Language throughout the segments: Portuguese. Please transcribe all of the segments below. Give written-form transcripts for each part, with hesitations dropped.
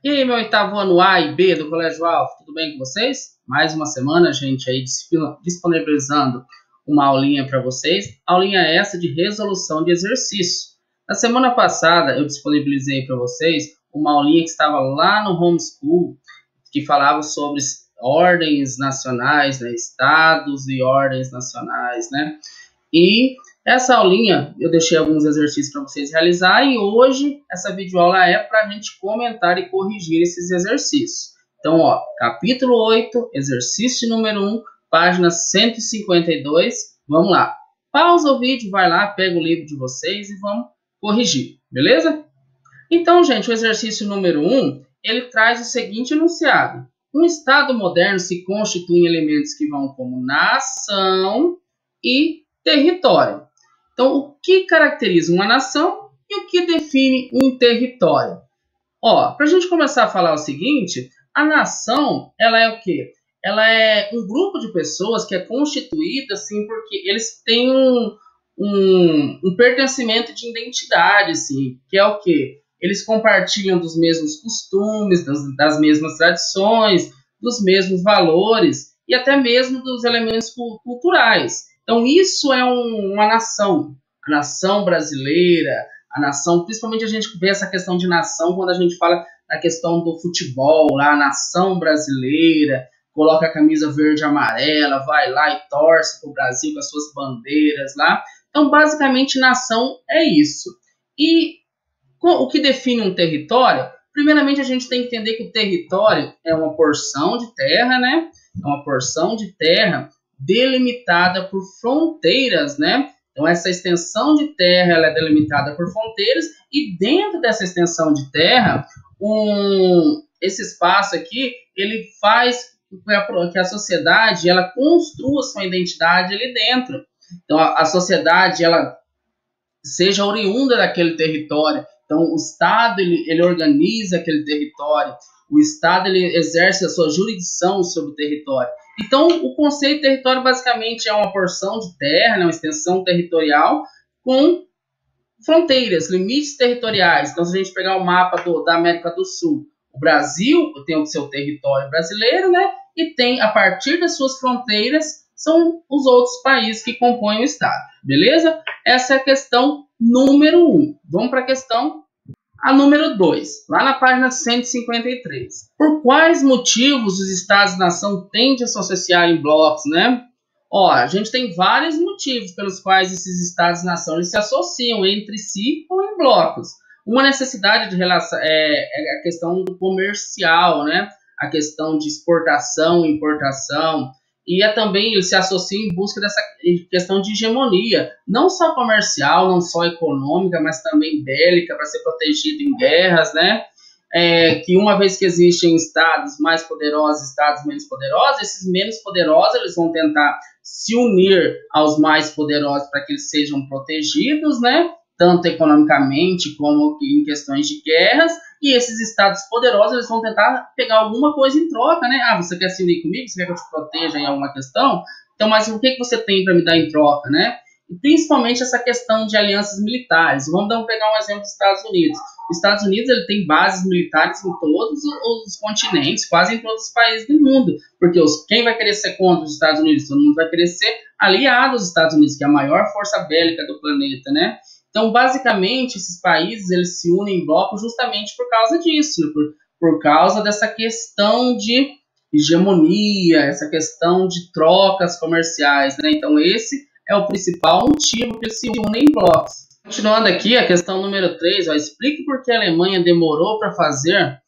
E aí, meu oitavo ano A e B do Colégio Alfa, tudo bem com vocês? Mais uma semana, gente, aí disponibilizando uma aulinha para vocês. Aulinha essa de resolução de exercício. Na semana passada, eu disponibilizei para vocês uma aulinha que estava lá no Homeschool, que falava sobre ordens nacionais, né, estados e ordens nacionais, né? E essa aulinha eu deixei alguns exercícios para vocês realizarem e hoje essa videoaula é para a gente comentar e corrigir esses exercícios. Então, ó, capítulo 8, exercício número 1, página 152. Vamos lá. Pausa o vídeo, vai lá, pega o livro de vocês e vamos corrigir, beleza? Então, gente, o exercício número 1, ele traz o seguinte enunciado. Um Estado moderno se constitui em elementos que vão como nação e território. Então, o que caracteriza uma nação e o que define um território? Ó, para a gente começar a falar o seguinte, a nação, ela é o quê? Ela é um grupo de pessoas que é constituída, assim, porque eles têm um pertencimento de identidade, assim, que é o quê? Eles compartilham dos mesmos costumes, das mesmas tradições, dos mesmos valores e até mesmo dos elementos culturais. Então, isso é uma nação. A nação brasileira, a nação, principalmente a gente vê essa questão de nação quando a gente fala na questão do futebol, lá, a nação brasileira, coloca a camisa verde e amarela, vai lá e torce para o Brasil com as suas bandeiras lá. Então, basicamente, nação é isso. E o que define um território? Primeiramente, a gente tem que entender que o território é uma porção de terra, né? É uma porção de terra delimitada por fronteiras, né? Então, essa extensão de terra ela é delimitada por fronteiras e dentro dessa extensão de terra, esse espaço aqui, ele faz que a sociedade ela construa sua identidade ali dentro. Então, a sociedade ela seja oriunda daquele território. Então, o Estado ele organiza aquele território, o Estado ele exerce a sua jurisdição sobre o território. Então, o conceito de território basicamente é uma porção de terra, né, uma extensão territorial com fronteiras, limites territoriais. Então, se a gente pegar o mapa da América do Sul, o Brasil tem o seu território brasileiro, né, e tem, a partir das suas fronteiras, são os outros países que compõem o Estado, beleza? Essa é a questão número 1. Vamos para a questão número 2, lá na página 153. Por quais motivos os Estados-nação tendem a se associar em blocos, né? Ó, a gente tem vários motivos pelos quais esses Estados-nação se associam entre si ou em blocos. Uma necessidade de relação é a questão comercial, né? A questão de exportação e importação. E também ele se associa em busca dessa questão de hegemonia, não só comercial, não só econômica, mas também bélica, para ser protegido em guerras, né? Que uma vez que existem estados mais poderosos, estados menos poderosos, esses menos poderosos eles vão tentar se unir aos mais poderosos para que eles sejam protegidos, né? Tanto economicamente como em questões de guerras, e esses estados poderosos eles vão tentar pegar alguma coisa em troca, né? Ah, você quer se unir comigo? Você quer que eu te proteja em alguma questão? Então, mas o que você tem para me dar em troca, né? E principalmente essa questão de alianças militares. Vamos pegar um exemplo dos Estados Unidos. Os Estados Unidos ele tem bases militares em todos os continentes, quase em todos os países do mundo. Porque quem vai querer ser contra os Estados Unidos? Todo mundo vai querer ser aliado aos Estados Unidos, que é a maior força bélica do planeta, né? Então, basicamente, esses países eles se unem em bloco justamente por causa disso, né? por causa dessa questão de hegemonia, essa questão de trocas comerciais, né? Então, esse é o principal motivo que eles se unem em blocos. Continuando aqui, a questão número 3, ó, explique por que a Alemanha demorou para fazer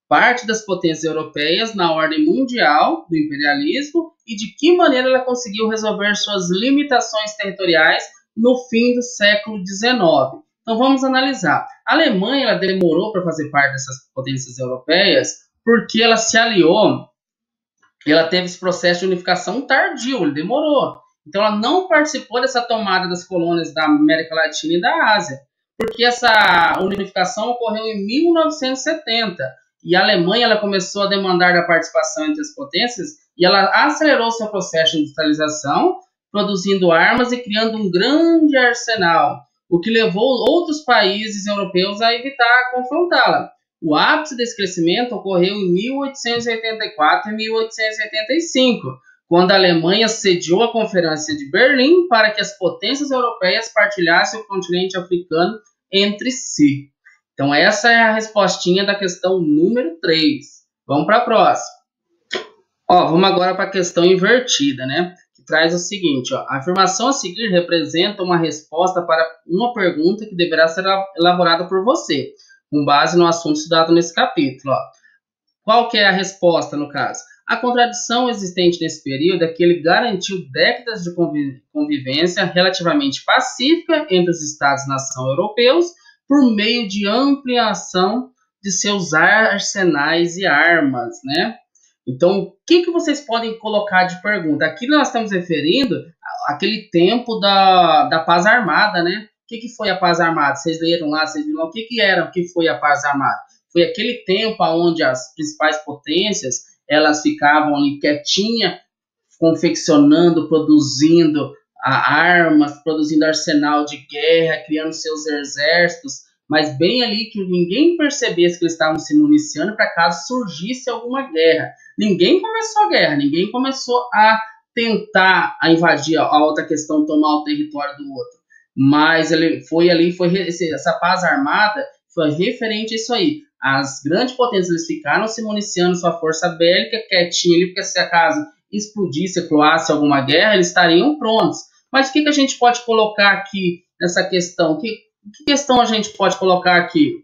parte das potências europeias na ordem mundial do imperialismo e de que maneira ela conseguiu resolver suas limitações territoriais no fim do século XIX. Então vamos analisar. A Alemanha ela demorou para fazer parte dessas potências europeias porque ela se aliou, ela teve esse processo de unificação tardio, ele demorou. Então ela não participou dessa tomada das colônias da América Latina e da Ásia, porque essa unificação ocorreu em 1970. E a Alemanha ela começou a demandar da participação entre as potências e ela acelerou seu processo de industrialização, produzindo armas e criando um grande arsenal, o que levou outros países europeus a evitar confrontá-la. O ápice desse crescimento ocorreu em 1884 e 1885, quando a Alemanha sediou a Conferência de Berlim para que as potências europeias partilhassem o continente africano entre si. Então essa é a respostinha da questão número 3. Vamos para a próxima. Vamos agora para a questão invertida, né? Que traz o seguinte, a afirmação a seguir representa uma resposta para uma pergunta que deverá ser elaborada por você, com base no assunto estudado nesse capítulo. Qual que é a resposta, no caso? A contradição existente nesse período é que ele garantiu décadas de convivência relativamente pacífica entre os Estados-nação europeus por meio de ampliação de seus arsenais e armas, né? Então, o que vocês podem colocar de pergunta? Aqui nós estamos referindo àquele tempo da paz armada, né? O que foi a paz armada? Vocês leram lá, vocês viram o que foi a paz armada? Foi aquele tempo onde as principais potências elas ficavam ali quietinhas, confeccionando, produzindo armas, produzindo arsenal de guerra, criando seus exércitos, mas bem ali que ninguém percebesse que eles estavam se municiando para caso surgisse alguma guerra. Ninguém começou a guerra, ninguém começou a tentar invadir a outra questão, tomar o território do outro. Mas essa paz armada foi referente a isso aí. As grandes potências eles ficaram se municiando sua força bélica quietinha ali, porque se acaso explodisse, ecloasse alguma guerra, eles estariam prontos. Mas o que a gente pode colocar aqui nessa questão? Que questão a gente pode colocar aqui?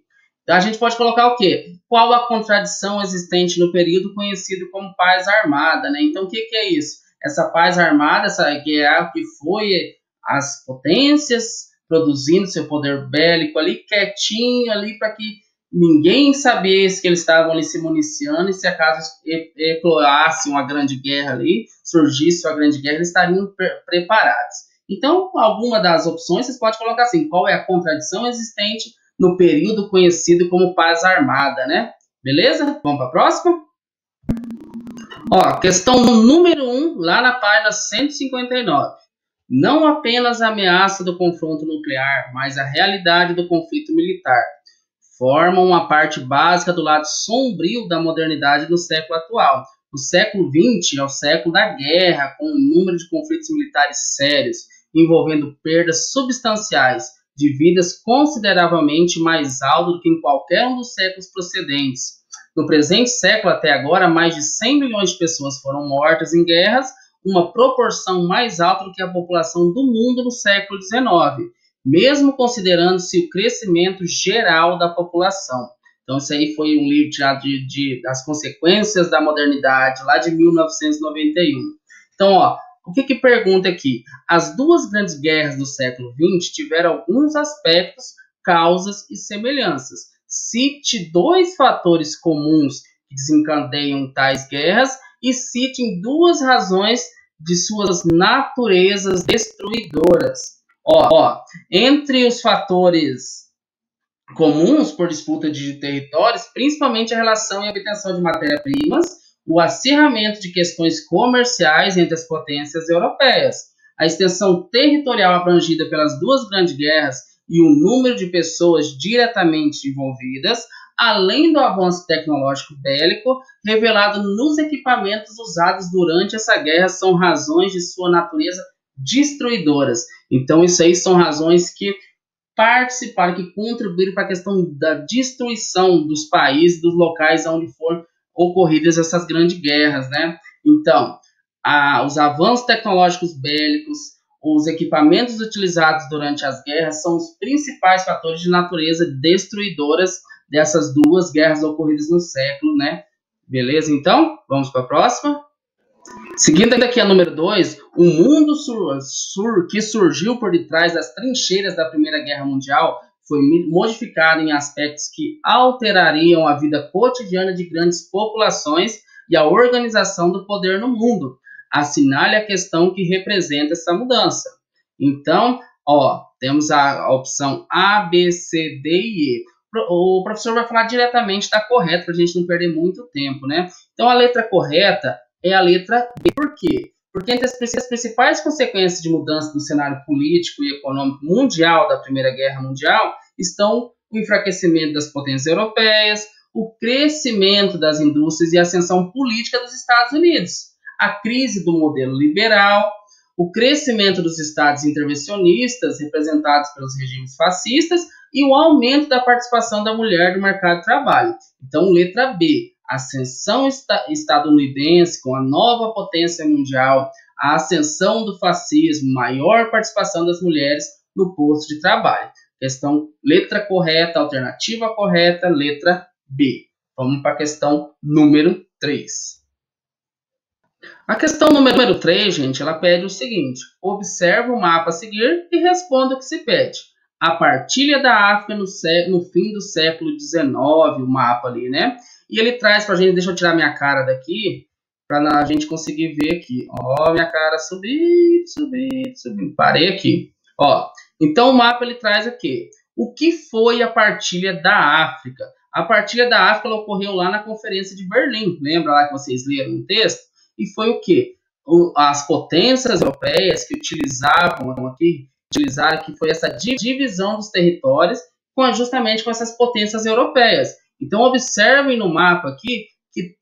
A gente pode colocar o quê? Qual a contradição existente no período conhecido como paz armada, né? Então, o que é isso? Essa paz armada, essa guerra que foi as potências produzindo seu poder bélico ali, quietinho ali, para que ninguém sabesse que eles estavam ali se municiando, e se acaso ecloasse uma grande guerra ali, surgisse uma grande guerra, eles estariam preparados. Então, alguma das opções vocês podem colocar assim, qual é a contradição existente no período conhecido como paz armada, né? Beleza? Vamos para a próxima? Questão número 1, lá na página 159. Não apenas a ameaça do confronto nuclear, mas a realidade do conflito militar formam uma parte básica do lado sombrio da modernidade no século atual. O século XX é o século da guerra, com um número de conflitos militares sérios, envolvendo perdas substanciais de vidas consideravelmente mais alto do que em qualquer um dos séculos precedentes. No presente século até agora, mais de 100 milhões de pessoas foram mortas em guerras, uma proporção mais alta do que a população do mundo no século XIX, mesmo considerando-se o crescimento geral da população. Então, isso aí foi um livro tirado das consequências da modernidade, lá de 1991. Então, o que pergunta aqui? As duas grandes guerras do século XX tiveram alguns aspectos, causas e semelhanças. Cite 2 fatores comuns que desencadeiam tais guerras e cite 2 razões de suas naturezas destruidoras. Entre os fatores comuns por disputa de territórios, principalmente a relação e obtenção de matérias-primas, o acirramento de questões comerciais entre as potências europeias, a extensão territorial abrangida pelas 2 grandes guerras e o número de pessoas diretamente envolvidas, além do avanço tecnológico bélico revelado nos equipamentos usados durante essa guerra, são razões de sua natureza destruidoras. Então, isso aí são razões que participaram, que contribuíram para a questão da destruição dos países, dos locais onde foram ocorridas essas grandes guerras, né? Então, os avanços tecnológicos bélicos, os equipamentos utilizados durante as guerras são os principais fatores de natureza destruidoras dessas 2 guerras ocorridas no século, né? Beleza? Então, vamos para a próxima. Seguindo aqui a número 2, o mundo que surgiu por detrás das trincheiras da Primeira Guerra Mundial foi modificado em aspectos que alterariam a vida cotidiana de grandes populações e a organização do poder no mundo. Assinale a questão que representa essa mudança. Então, temos a opção A, B, C, D e E. O professor vai falar diretamente da correta, para a gente não perder muito tempo, né? Então, a letra correta é a letra B. Por quê? Porque entre as principais consequências de mudança do cenário político e econômico mundial da Primeira Guerra Mundial estão o enfraquecimento das potências europeias, o crescimento das indústrias e a ascensão política dos Estados Unidos, a crise do modelo liberal, o crescimento dos estados intervencionistas, representados pelos regimes fascistas, e o aumento da participação da mulher no mercado de trabalho. Então, letra B, a ascensão estadunidense com a nova potência mundial, a ascensão do fascismo, maior participação das mulheres no posto de trabalho. Questão, letra correta, alternativa correta, letra B. Vamos para a questão número 3. A questão número 3, gente, ela pede o seguinte: observe o mapa a seguir e responda o que se pede. A partilha da África no fim do século XIX, o mapa ali, né? E ele traz para a gente, deixa eu tirar minha cara daqui, para a gente conseguir ver aqui. Ó, minha cara subindo. Parei aqui. Ó, então o mapa ele traz aqui. O que foi a partilha da África? A partilha da África ela ocorreu lá na Conferência de Berlim. Lembra lá que vocês leram no texto? E foi o quê? As potências europeias que utilizaram que foi essa divisão dos territórios justamente com essas potências europeias. Então, observem no mapa aqui que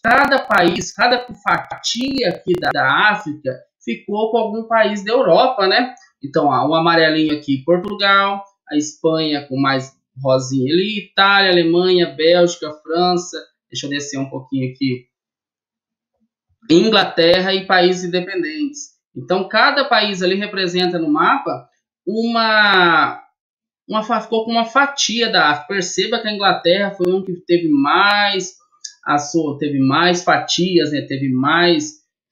cada país, cada fatia aqui da África ficou com algum país da Europa, né? Então, o amarelinho aqui, Portugal, a Espanha com mais rosinha ali, Itália, Alemanha, Bélgica, França, deixa eu descer um pouquinho aqui, Inglaterra e países independentes. Então, cada país ali representa no mapa ficou com uma fatia da África. Perceba que a Inglaterra foi um que teve mais fatias, né? Teve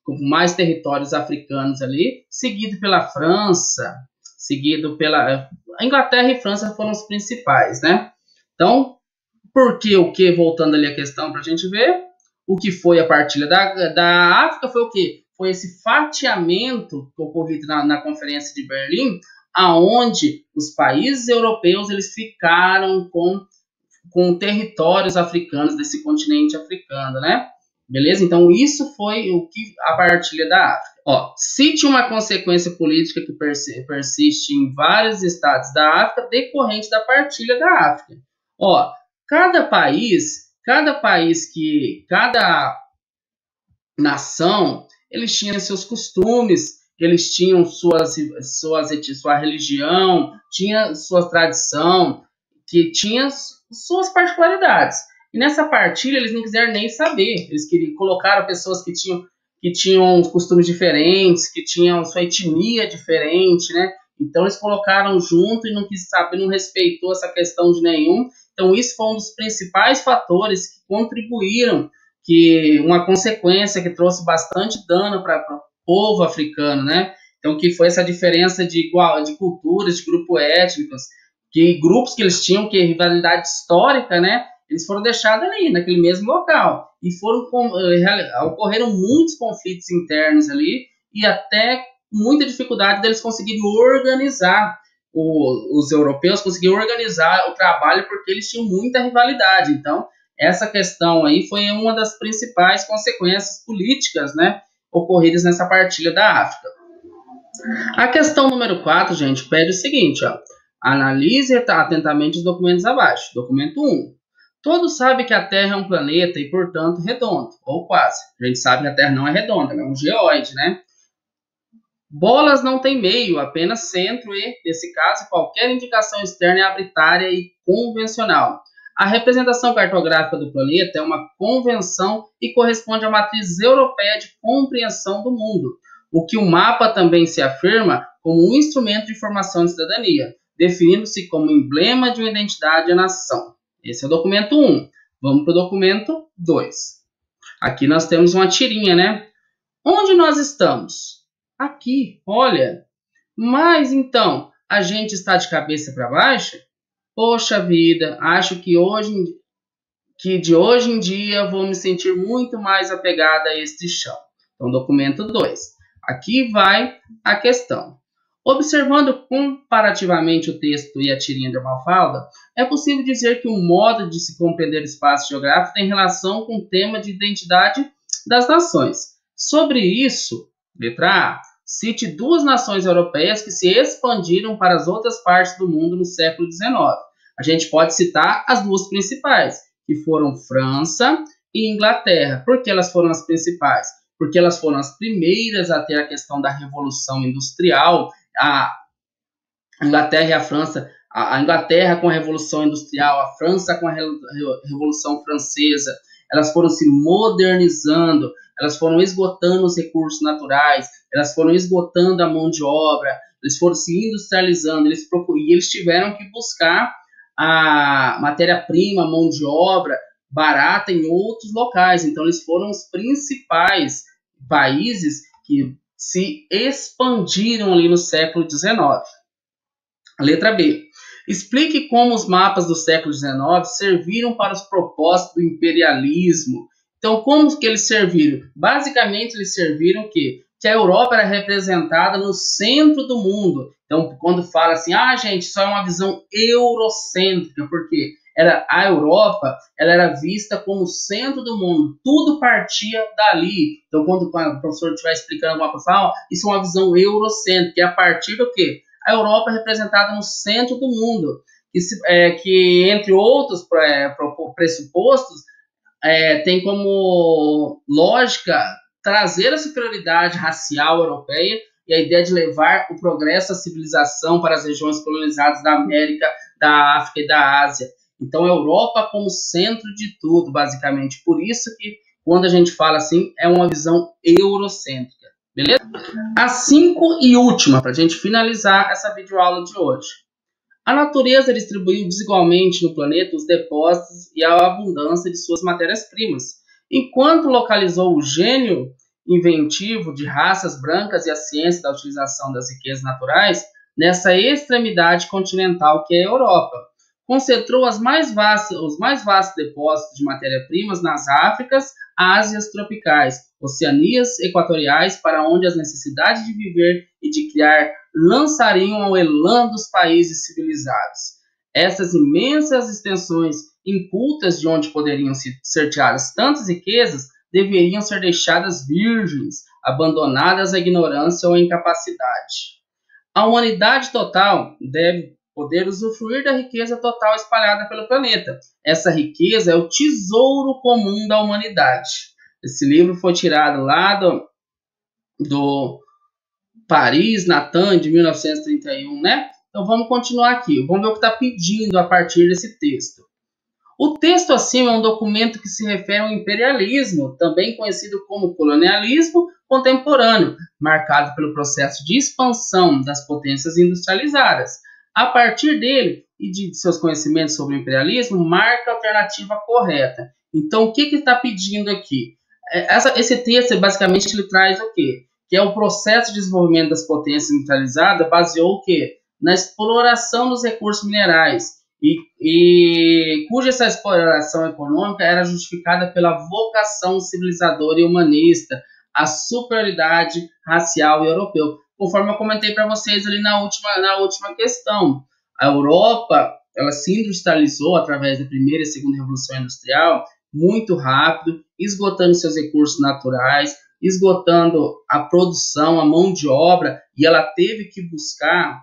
com mais territórios africanos ali, seguido pela França, a Inglaterra e França foram os principais, né? Então, voltando ali a questão para a gente ver, o que foi a partilha da África foi o quê? Foi esse fatiamento ocorrido na Conferência de Berlim, aonde os países europeus eles ficaram com territórios africanos desse continente africano, né? Beleza? Então, isso foi a partilha da África. Ó, cite uma consequência política que persiste em vários estados da África decorrente da partilha da África. Ó, cada nação, eles tinham seus costumes, eles tinham sua religião, tinha sua tradição, que tinha suas particularidades. E nessa partilha eles não quiseram nem saber. Eles colocaram pessoas que tinham costumes diferentes, que tinham sua etnia diferente, né? Então eles colocaram junto e não quis saber, não respeitou essa questão de nenhum. Então isso foi um dos principais fatores que contribuíram, uma consequência que trouxe bastante dano para o povo africano, né? Então que foi essa diferença de culturas, de grupos étnicos, grupos que eles tinham, que rivalidade histórica, né? Eles foram deixados ali, naquele mesmo local. E ocorreram muitos conflitos internos ali, e até muita dificuldade deles conseguirem organizar, os europeus conseguiram organizar o trabalho, porque eles tinham muita rivalidade. Então, essa questão aí foi uma das principais consequências políticas, né, ocorridas nessa partilha da África. A questão número 4, gente, pede o seguinte, ó. Analise atentamente os documentos abaixo. Documento 1. Todos sabem que a Terra é um planeta e, portanto, redondo, ou quase. A gente sabe que a Terra não é redonda, ela é um geóide, né? Bolas não têm meio, apenas centro e, nesse caso, qualquer indicação externa é arbitrária e convencional. A representação cartográfica do planeta é uma convenção e corresponde à matriz europeia de compreensão do mundo, o que o mapa também se afirma como um instrumento de formação de cidadania, definindo-se como emblema de uma identidade de nação. Esse é o documento 1. Vamos para o documento 2. Aqui nós temos uma tirinha, né? Onde nós estamos? Aqui, olha. Mas então, a gente está de cabeça para baixo? Poxa vida, acho que de hoje em dia vou me sentir muito mais apegada a este chão. Então, documento 2. Aqui vai a questão. Observando comparativamente o texto e a tirinha de Mafalda, é possível dizer que o modo de se compreender o espaço geográfico tem relação com o tema de identidade das nações. Sobre isso, letra A, cite 2 nações europeias que se expandiram para as outras partes do mundo no século XIX. A gente pode citar as 2 principais, que foram França e Inglaterra. Por que elas foram as principais? Porque elas foram as primeiras a ter a questão da Revolução Industrial. A Inglaterra e a França, a Inglaterra com a Revolução Industrial, a França com a Revolução Francesa, elas foram se modernizando, elas foram esgotando os recursos naturais, elas foram esgotando a mão de obra, eles foram se industrializando, e eles tiveram que buscar a matéria-prima, a mão de obra barata em outros locais. Então, eles foram os principais países que se expandiram ali no século XIX. Letra B. Explique como os mapas do século XIX serviram para os propósitos do imperialismo. Então, como que eles serviram? Basicamente, eles serviram que a Europa era representada no centro do mundo. Então, quando fala assim, gente, isso é uma visão eurocêntrica, porque a Europa ela era vista como o centro do mundo, tudo partia dali. Então, quando o professor estiver explicando alguma coisa, isso é uma visão eurocêntrica, é a partir do quê? A Europa é representada no centro do mundo, que entre outros pressupostos, tem como lógica trazer a superioridade racial europeia e a ideia de levar o progresso, a civilização para as regiões colonizadas da América, da África e da Ásia. Então, a Europa como centro de tudo, basicamente. Por isso que, quando a gente fala assim, é uma visão eurocêntrica. Beleza? A 5 e última, para a gente finalizar essa videoaula de hoje. A natureza distribuiu desigualmente no planeta os depósitos e a abundância de suas matérias-primas, enquanto localizou o gênio inventivo de raças brancas e a ciência da utilização das riquezas naturais nessa extremidade continental que é a Europa. Concentrou os mais vastos depósitos de matéria-primas nas Áfricas, Ásias tropicais, Oceanias equatoriais, para onde as necessidades de viver e de criar lançariam ao elan dos países civilizados. Essas imensas extensões incultas de onde poderiam ser tiradas tantas riquezas deveriam ser deixadas virgens, abandonadas à ignorância ou à incapacidade. A humanidade total deve poder usufruir da riqueza total espalhada pelo planeta. Essa riqueza é o tesouro comum da humanidade. Esse livro foi tirado lá do Paris, Natan, de 1931, né? Então vamos continuar aqui. Vamos ver o que está pedindo a partir desse texto. O texto acima é um documento que se refere ao imperialismo, também conhecido como colonialismo contemporâneo, marcado pelo processo de expansão das potências industrializadas. A partir dele e de seus conhecimentos sobre o imperialismo, marca a alternativa correta. Então, o que está pedindo aqui? Esse texto, basicamente, ele traz o quê? Que é o processo de desenvolvimento das potências industrializadas baseou o quê? Na exploração dos recursos minerais, cuja essa exploração econômica era justificada pela vocação civilizadora e humanista, a superioridade racial e europeu. Conforme eu comentei para vocês ali na última questão, a Europa ela se industrializou através da primeira e segunda revolução industrial muito rápido, esgotando seus recursos naturais, esgotando a produção, a mão de obra, e ela teve que buscar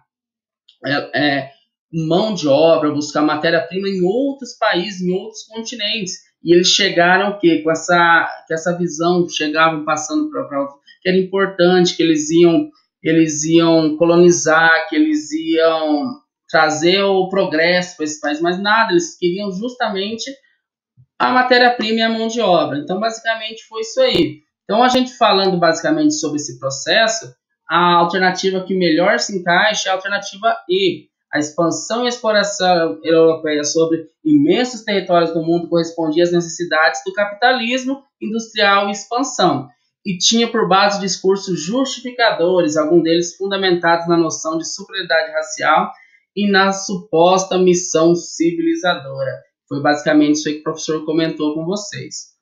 mão de obra, buscar matéria-prima em outros países, em outros continentes. E eles chegaram o quê? Com essa visão, chegavam passando para que era importante, que eles iam colonizar, que eles iam trazer o progresso para esse país, mas nada, eles queriam justamente a matéria-prima e a mão de obra. Então, basicamente, foi isso aí. Então, a gente falando basicamente sobre esse processo, a alternativa que melhor se encaixa é a alternativa E. A expansão e exploração europeia sobre imensos territórios do mundo correspondia às necessidades do capitalismo industrial e expansão, e tinha por base discursos justificadores, alguns deles fundamentados na noção de superioridade racial e na suposta missão civilizadora. Foi basicamente isso aí que o professor comentou com vocês.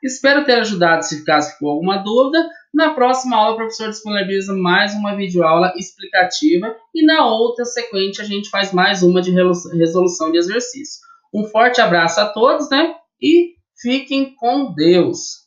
Espero ter ajudado. Se caso ficou alguma dúvida, na próxima aula o professor disponibiliza mais uma videoaula explicativa e na outra sequente a gente faz mais uma de resolução de exercício. Um forte abraço a todos, né? E fiquem com Deus!